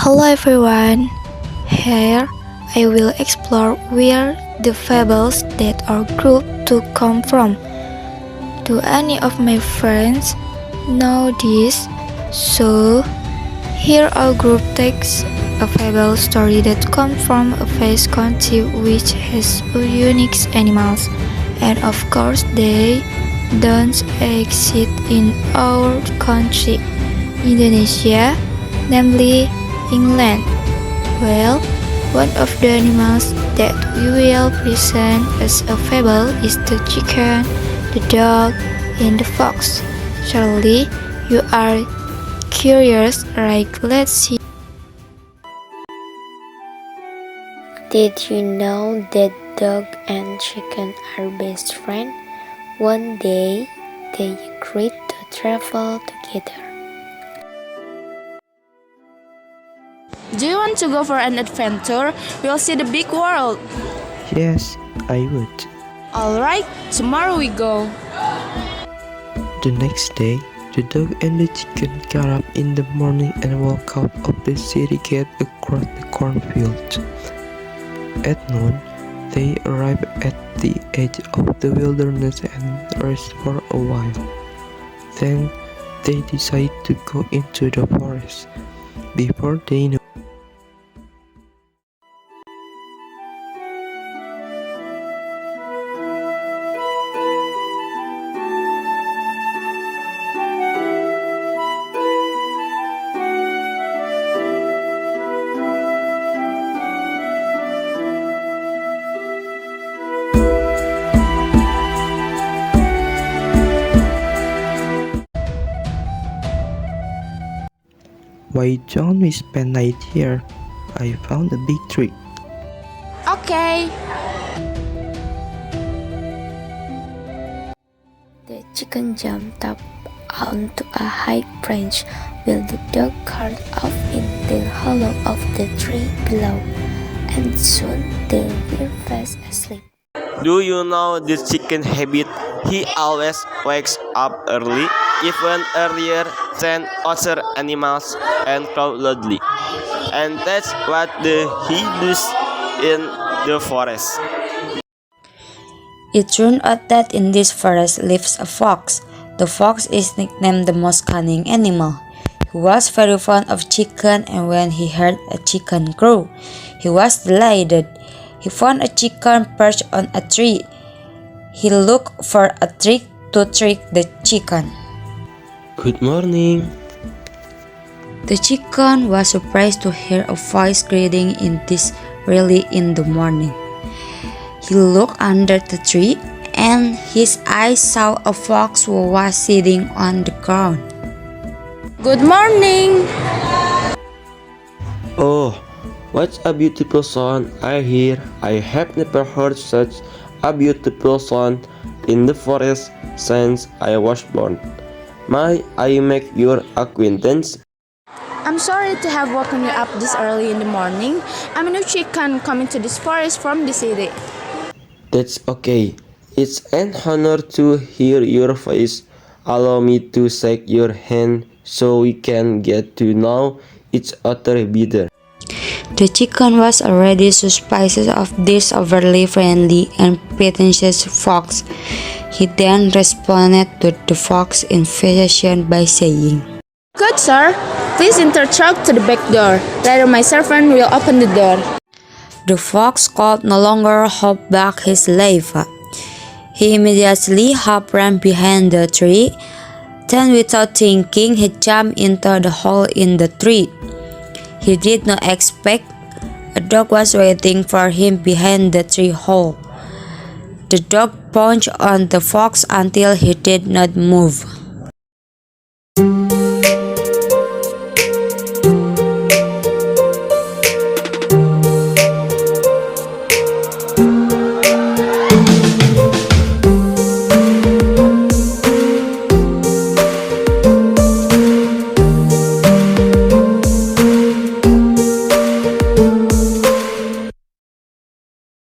Hello everyone, here I will explore where the fables that are grouped to come from. Do any of my friends know this? So, here our group takes a fable story that comes from a vast country which has unique animals, and of course they don't exist in our country, Indonesia, namely England. Well, one of the animals that we will present as a fable is the chicken, the dog, and the fox. Surely you are curious, right? Let's see. Did you know that dog and chicken are best friends? One day, they agreed to travel together. Do you want to go for an adventure? We'll see the big world. Yes, I would. Alright, tomorrow we go. The next day, the dog and the chicken got up in the morning and walked out of the city gate across the cornfield. At noon, they arrived at the edge of the wilderness and rest for a while. Then they decided to go into the forest. Before they knew, why don't we spend night here? I found a big tree. Okay. The chicken jumped up onto a high branch while the dog curled up in the hollow of the tree below, and soon they were fast asleep. Do you know the chicken habit? He always wakes up early, even earlier than other animals, and crows loudly. And that's what he does in the forest. It turned out that in this forest lives a fox. The fox is nicknamed the most cunning animal. He was very fond of chicken, and when he heard a chicken crow, he was delighted. He found a chicken perched on a tree. He looked for a trick to trick the chicken. Good morning. The chicken was surprised to hear a voice greeting in this early in the morning. He looked under the tree, and his eyes saw a fox who was sitting on the ground. Good morning. Oh, what a beautiful song I hear. I have never heard such a beautiful song in the forest since I was born. May I make your acquaintance? I'm sorry to have woken you up this early in the morning. I'm a new chicken coming to this forest from the city. That's okay. It's an honor to hear your voice. Allow me to shake your hand so we can get to know each other better. The chicken was already suspicious of this overly friendly and pretentious fox. He then responded to the fox's invitation by saying, Good sir, please enter through to the back door. Later my servant will open the door. The fox could no longer hold back his larva. He immediately hopped right behind the tree. Then, without thinking, he jumped into the hole in the tree. He did not expect a dog was waiting for him behind the tree hole. The dog pounced on the fox until he did not move.